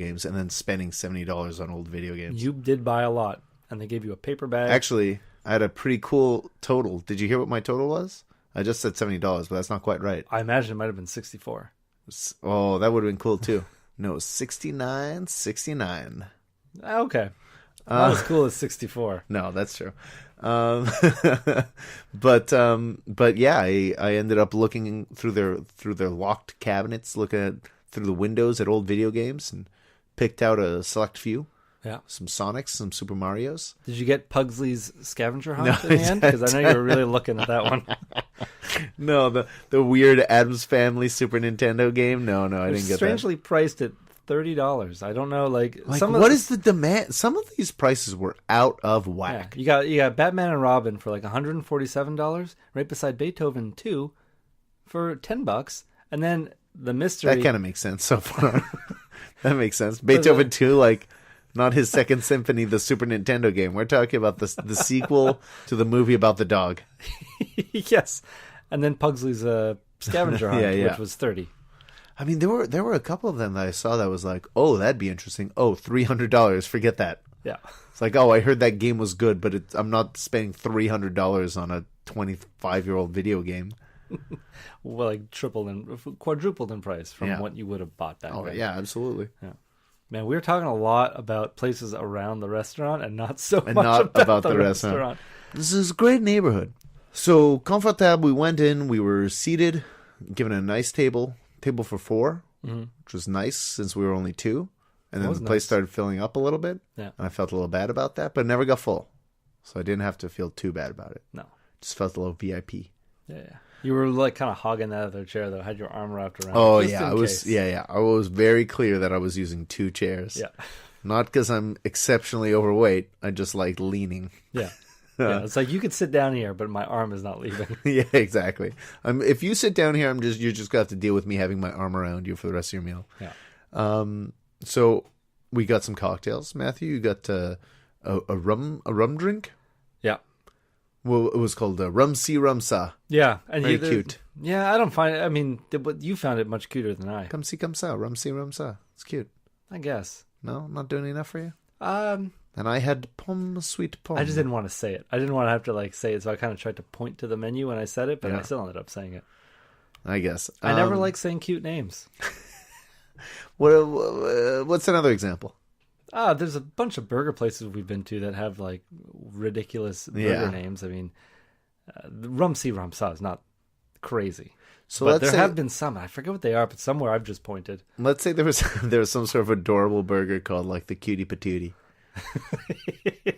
games and then spending $70 on old video games. You did buy a lot, and they gave you a paper bag. Actually, I had a pretty cool total. Did you hear what my total was? I just said $70, but that's not quite right. I imagine it might have been 64. Oh, that would have been cool too. No, 69.69. Okay. Not as cool as 64. No, that's true. But yeah, I ended up looking through their locked cabinets, looking through the windows at old video games, and picked out a select few. Yeah. Some Sonics, some Super Marios. Did you get Pugsley's scavenger hunt in the end? Because I know you were really looking at that one. No, the weird Addams Family Super Nintendo game. No, I didn't get that. Strangely priced at $30. I don't know, what is the demand? Some of these prices were out of whack. Yeah, you got Batman and Robin for like $147, right beside Beethoven 2 for $10, and then the mystery. That kind of makes sense so far. That makes sense. Beethoven 2, like not his second symphony, the Super Nintendo game. We're talking about the sequel to the movie about the dog. Yes, and then Pugsley's scavenger hunt, which was $30. I mean, there were a couple of them that I saw that was like, oh, that'd be interesting. Oh, $300, forget that. Yeah. It's like, oh, I heard that game was good, but I'm not spending $300 on a 25-year-old video game. Well, like quadrupled in price from what you would have bought back then. Yeah, absolutely. Yeah. Man, we were talking a lot about places around the restaurant and not so much about the restaurant. This is a great neighborhood. So, Confortable, we went in, we were seated, given a nice table for 4, which was nice since we were only 2. And then the place started filling up a little bit. Yeah. And I felt a little bad about that, but it never got full. So I didn't have to feel too bad about it. No. Just felt a little VIP. Yeah. You were like kind of hogging that other chair though, had your arm wrapped around it. Yeah, I was I was very clear that I was using 2 chairs. Yeah. Not because I'm exceptionally overweight. I just like leaning. Yeah. Yeah, it's like you could sit down here, but my arm is not leaving. Yeah, exactly. If you sit down here, you're just gonna have to deal with me having my arm around you for the rest of your meal. Yeah. So we got some cocktails. Matthew, you got a rum drink. Yeah. Well, it was called Rum Si Rum Sa. Yeah, and very cute. Yeah, I don't find it. I mean, you found it much cuter than I. Come si come sa, rum si rum sa. It's cute. I guess. No, not doing enough for you. And I had sweet pomme. I just didn't want to say it. I didn't want to have to say it, so I kind of tried to point to the menu when I said it, but I still ended up saying it. I guess. I never like saying cute names. What's another example? There's a bunch of burger places we've been to that have like ridiculous burger names. I mean, Rum Si Rum Sa is not crazy. So but there have been some. I forget what they are, but somewhere I've just pointed. Let's say there was some sort of adorable burger called like the Cutie Patootie.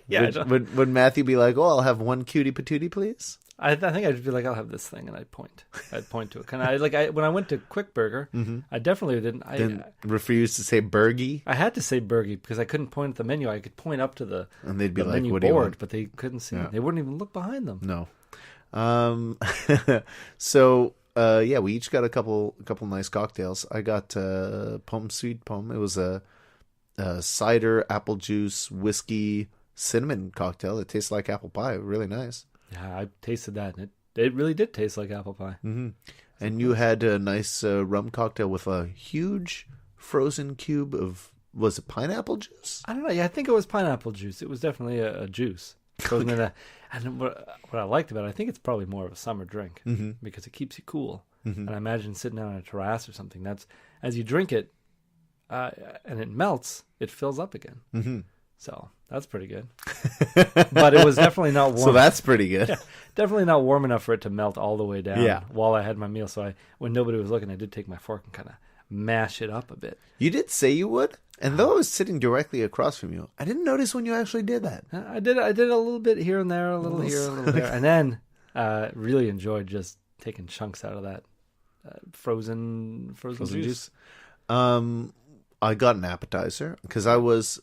Yeah. Would Matthew be like, "Oh, I'll have one Cutie Patootie, please"? I think I'd just be like, "I'll have this thing," and I'd point to it. When I went to Quick Burger, I definitely didn't. I refused to say burgie. I had to say burgie because I couldn't point at the menu. I could point up to the and they'd be like, menu "What do you board," want? But they couldn't see. They wouldn't even look behind them. No. So we each got a couple nice cocktails. I got sweet pomme. It was a cider, apple juice, whiskey, cinnamon cocktail. It tastes like apple pie. Really nice. Yeah, I tasted that, and it really did taste like apple pie. Mm-hmm. And you had a nice rum cocktail with a huge frozen cube of, was it pineapple juice? I don't know. Yeah, I think it was pineapple juice. It was definitely a juice. And what I liked about it, I think it's probably more of a summer drink because it keeps you cool. And I imagine sitting down on a terrace or something. That's as you drink it, and it melts, it fills up again. Mm-hmm. So that's pretty good. But it was definitely not warm. So that's pretty good. Yeah, definitely not warm enough for it to melt all the way down while I had my meal. So when nobody was looking, I did take my fork and kind of mash it up a bit. You did say you would? And though I was sitting directly across from you, I didn't notice when you actually did that. I did a little bit here and there, a little here, a little there. And then really enjoyed just taking chunks out of that frozen juice. I got an appetizer because I was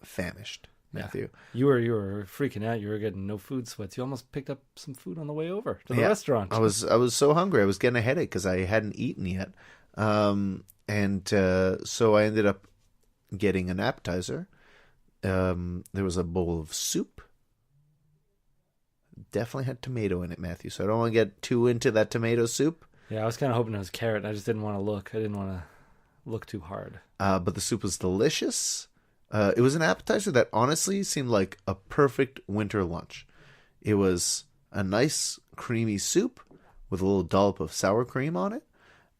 famished, Matthew. Yeah. You were freaking out. You were getting no food sweats. You almost picked up some food on the way over to the restaurant. I was so hungry. I was getting a headache because I hadn't eaten yet. So I ended up getting an appetizer. There was a bowl of soup. Definitely had tomato in it, Matthew. So I don't want to get too into that tomato soup. Yeah, I was kind of hoping it was carrot. I just didn't want to look. I didn't want to look too hard. But the soup was delicious. It was an appetizer that honestly seemed like a perfect winter lunch. It was a nice creamy soup with a little dollop of sour cream on it.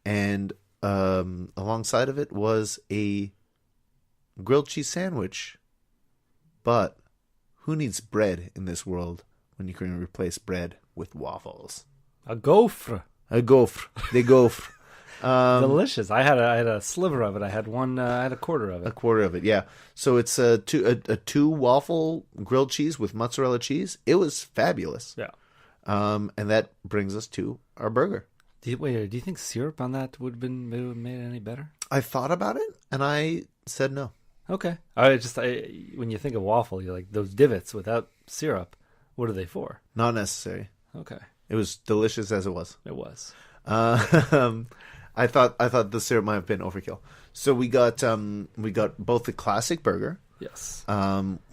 And alongside of it was a grilled cheese sandwich. But who needs bread in this world when you can replace bread with waffles? A gaufre. A gaufre. The gaufre. Delicious. I had a sliver of it. I had a quarter of it. A quarter of it, yeah. So it's a two waffle grilled cheese with mozzarella cheese. It was fabulous. Yeah. And that brings us to our burger. Do you think syrup on that would have made it any better? I thought about it, and I said no. Okay. When you think of waffle, you're like, those divots without syrup, what are they for? Not necessary. Okay. It was delicious as it was. It was. I thought the syrup might have been overkill. So we got both the classic burger. Yes.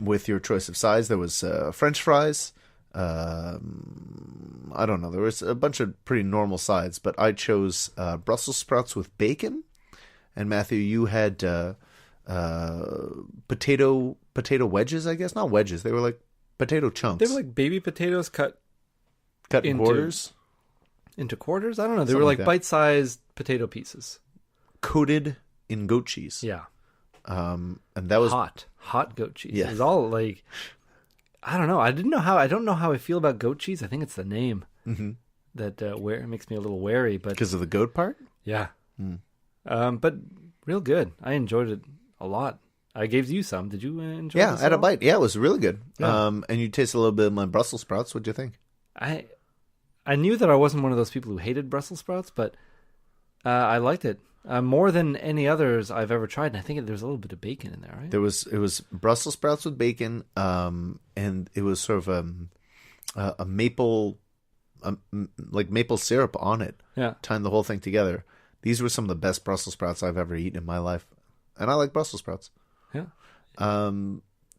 With your choice of sides. There was French fries. I don't know. There was a bunch of pretty normal sides, but I chose Brussels sprouts with bacon. And Matthew, you had potato wedges, I guess. Not wedges. They were like potato chunks. They were like baby potatoes cut in quarters. Into quarters? I don't know. They Something were like that. bite-sized potato pieces. Coated in goat cheese. Yeah. And that was hot goat cheese. Yeah. It was all like, I don't know. I don't know how I feel about goat cheese. I think it's the name that makes me a little wary. But because of the goat part? Yeah. But real good. I enjoyed it a lot. I gave you some. Did you enjoy it? Yeah, I had a bite. Yeah, it was really good. Yeah. And you tasted a little bit of my Brussels sprouts. What'd you think? I knew that I wasn't one of those people who hated Brussels sprouts, but I liked it more than any others I've ever tried. And I think there's a little bit of bacon in there, right? It was Brussels sprouts with bacon, and it was sort of a maple, like maple syrup on it. Yeah, tying the whole thing together. These were some of the best Brussels sprouts I've ever eaten in my life, and I like Brussels sprouts. Yeah,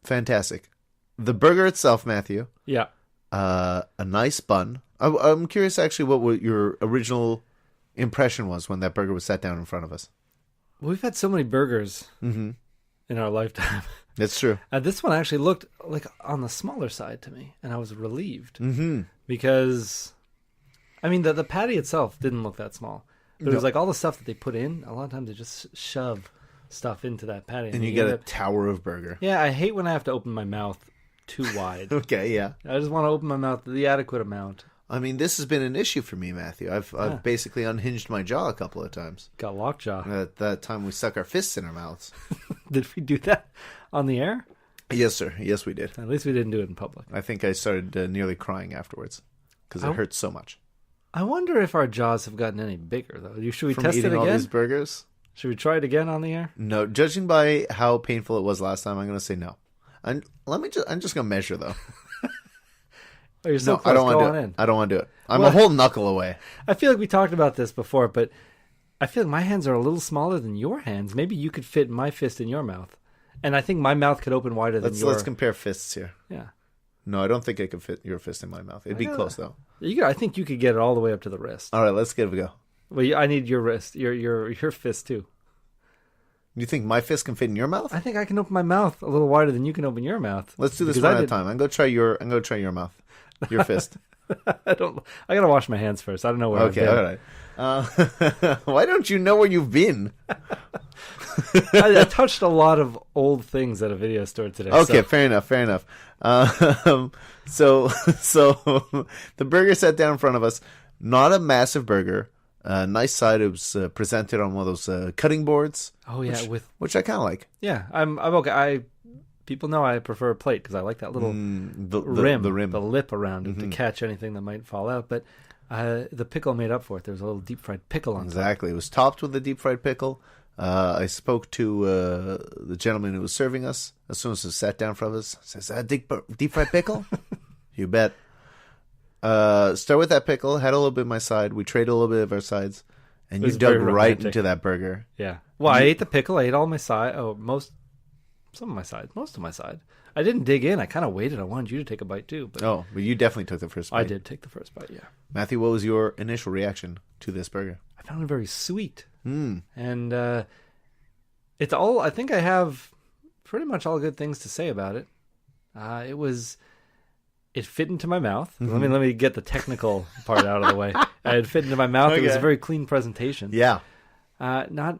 fantastic. The burger itself, Matthew. Yeah, a nice bun. I'm curious, actually, what your original impression was when that burger was set down in front of us. We've had so many burgers in our lifetime. That's true. This one actually looked like on the smaller side to me, and I was relieved because, I mean, the patty itself didn't look that small, but it was like all the stuff that they put in. A lot of times they just shove stuff into that patty, and you get a tower of burger. Yeah, I hate when I have to open my mouth too wide. Okay, yeah. I just want to open my mouth the adequate amount. I mean, this has been an issue for me, Matthew. I've basically unhinged my jaw a couple of times. Got lockjaw. At that time, we stuck our fists in our mouths. Did we do that on the air? Yes, sir. Yes, we did. At least we didn't do it in public. I think I started nearly crying afterwards because it hurt so much. I wonder if our jaws have gotten any bigger, though. Should we From test it eating again? all these burgers? Should we try it again on the air? No. Judging by how painful it was last time, I'm going to say no. I'm just going to measure, though. Oh, you're so no, close. I don't want to do it. In. I don't want to do it. I'm a whole knuckle away. I feel like we talked about this before, but I feel like my hands are a little smaller than your hands. Maybe you could fit my fist in your mouth. And I think my mouth could open wider than yours. Let's compare fists here. Yeah. No, I don't think I could fit your fist in my mouth. It'd be close, though. I think you could get it all the way up to the wrist. All right, let's give it a go. Well, I need your wrist, your fist, too. You think my fist can fit in your mouth? I think I can open my mouth a little wider than you can open your mouth. Let's do this one at a time. I'm going to try your mouth. Your fist. I gotta wash my hands first. I don't know where I've been. Okay, all right. Why don't you know where you've been? I touched a lot of old things at a video store today. Okay, fair enough. So the burger set down in front of us. Not a massive burger. Nice side. It was presented on one of those cutting boards. Oh yeah, which I kind of like. Yeah, I'm okay. People know I prefer a plate because I like that little rim, the lip around it to catch anything that might fall out. But the pickle made up for it. There was a little deep fried pickle on top. Exactly. It was topped with a deep fried pickle. I spoke to the gentleman who was serving us as soon as he sat down in front of us. Says, deep fried pickle? You bet. Start with that pickle. Had a little bit of my side. We traded a little bit of our sides. And you dug right into that burger. Yeah. Well, I ate the pickle. I ate all my side. Oh, most of my side. I didn't dig in. I kind of waited. I wanted you to take a bite too. But you definitely took the first bite. I did take the first bite, yeah. Matthew, what was your initial reaction to this burger? I found it very sweet. And It's all. I think I have pretty much all good things to say about it. It fit into my mouth. Let me get the technical part out of the way. It fit into my mouth. Okay. It was a very clean presentation. Yeah. Not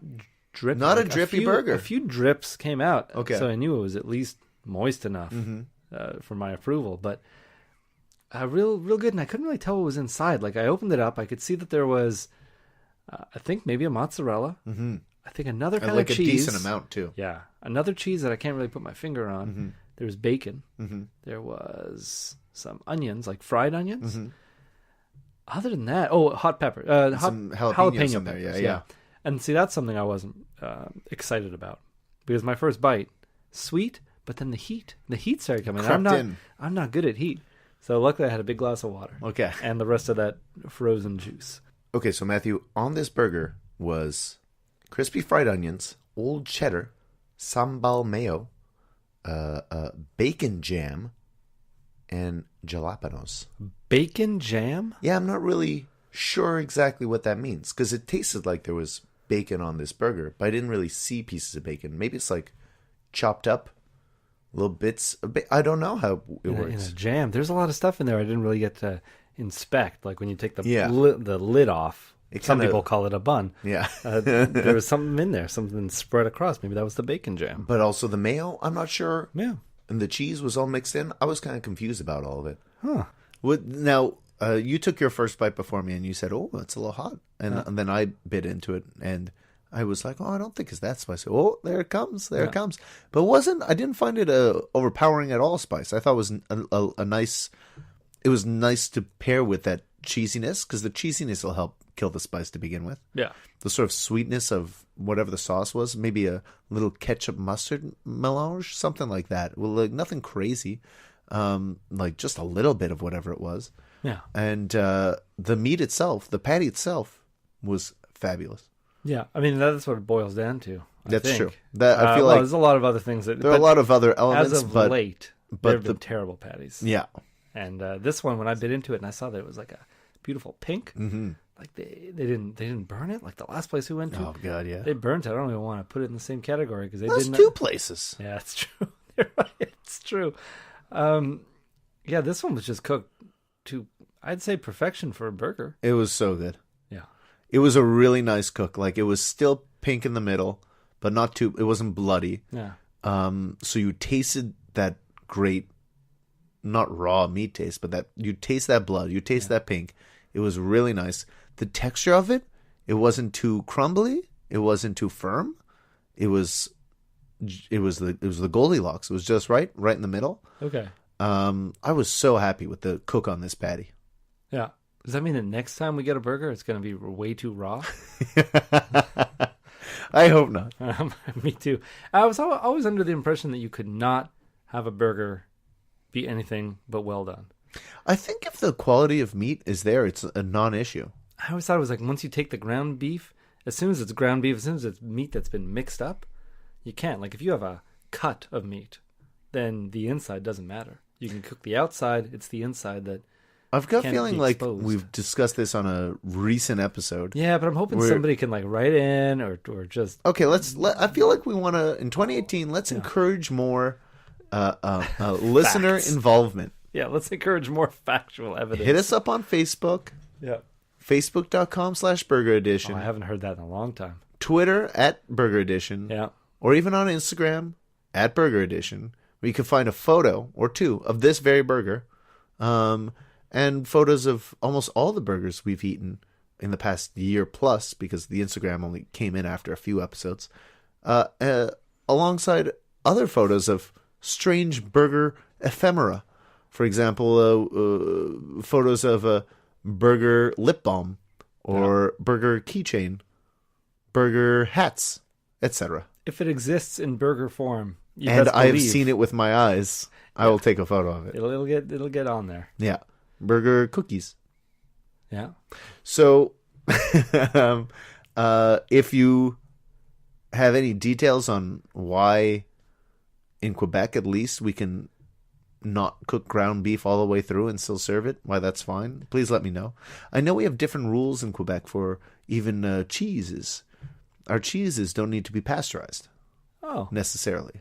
drippy. Not a drippy burger. A few drips came out. Okay. So I knew it was at least moist enough for my approval. But real good. And I couldn't really tell what was inside. Like I opened it up. I could see that there was, I think maybe a mozzarella. Mm-hmm. I think another kind of cheese. Like a decent amount too. Yeah. Another cheese that I can't really put my finger on. Mm-hmm. There was bacon. Mm-hmm. There was some onions, like fried onions. Mm-hmm. Other than that, hot pepper. Some jalapeno in there. Yeah. And see, that's something I wasn't excited about. Because my first bite, sweet, but then the heat started coming. I'm not good at heat. So luckily I had a big glass of water. Okay. And the rest of that frozen juice. Okay, so Matthew, on this burger was crispy fried onions, old cheddar, sambal mayo, bacon jam, and jalapenos. Bacon jam? Yeah, I'm not really sure exactly what that means because it tasted like there was bacon on this burger, but I didn't really see pieces of bacon. Maybe it's like chopped up little bits of bacon. I don't know how it works. In a jam, there's a lot of stuff in there I didn't really get to inspect. Like when you take the lid off. Some people call it a bun. Yeah. There was something in there, something spread across. Maybe that was the bacon jam. But also the mayo, I'm not sure. Yeah. And the cheese was all mixed in. I was kind of confused about all of it. Huh. Now, you took your first bite before me and you said, oh, it's a little hot. And then I bit into it and I was like, I don't think it's that spicy. Oh, there it comes. It comes. But I didn't find it overpowering at all spice. I thought it was a nice, it was nice to pair with that cheesiness because the cheesiness will help kill the spice to begin with. Yeah. The sort of sweetness of whatever the sauce was, maybe a little ketchup mustard melange, something like that. Well, like nothing crazy, like just a little bit of whatever it was. Yeah. And the meat itself, the patty itself, was fabulous. Yeah, I mean that's what it boils down to. That's true. I feel like there's a lot of other things there are a lot of other elements. As of late, there have been terrible patties. Yeah. And this one, when I bit into it and I saw that it was like a beautiful pink, like they didn't burn it like the last place we went to. Oh God, yeah. They burnt it. I don't even want to put it in the same category because That's two places. Yeah, it's true. You're right. It's true. Yeah, this one was just cooked to, I'd say, perfection for a burger. It was so good. Yeah. It was a really nice cook. Like it was still pink in the middle, but not too. It wasn't bloody. Yeah. So you tasted that great, not raw meat taste, but that you taste that blood, you taste that pink. It was really nice. The texture of it, it wasn't too crumbly. It wasn't too firm. It was the Goldilocks. It was just right in the middle. Okay. I was so happy with the cook on this patty. Yeah. Does that mean that next time we get a burger, it's going to be way too raw? I hope not. Me too. I was always under the impression that you could not have a burger be anything but well done. I think if the quality of meat is there, it's a non-issue. I always thought it was like once you take the ground beef, as soon as it's ground beef, as soon as it's meat that's been mixed up, you can't. Like if you have a cut of meat, then the inside doesn't matter. You can cook the outside, it's the inside that I've got a feeling like we've discussed this on a recent episode. Yeah, but I'm hoping somebody can like write in or just... Okay, I feel like we want to, in 2018, let's encourage more listener involvement. Yeah, let's encourage more factual evidence. Hit us up on Facebook. Yeah. Facebook.com/Burger Edition. Oh, I haven't heard that in a long time. Twitter @Burger Edition. Yeah. Or even on Instagram @Burger Edition, where you can find a photo or two of this very burger. And photos of almost all the burgers we've eaten in the past year plus, because the Instagram only came in after a few episodes, alongside other photos of strange burger ephemera. For example, photos of a burger lip balm or burger keychain, burger hats, etc. If it exists in burger form, and I've seen it with my eyes, I will take a photo of it. It'll get on there. Yeah. Burger cookies. Yeah. So, if you have any details on why, in Quebec at least, we can not cook ground beef all the way through and still serve it, why that's fine, please let me know. I know we have different rules in Quebec for even cheeses. Our cheeses don't need to be pasteurized. Oh. necessarily.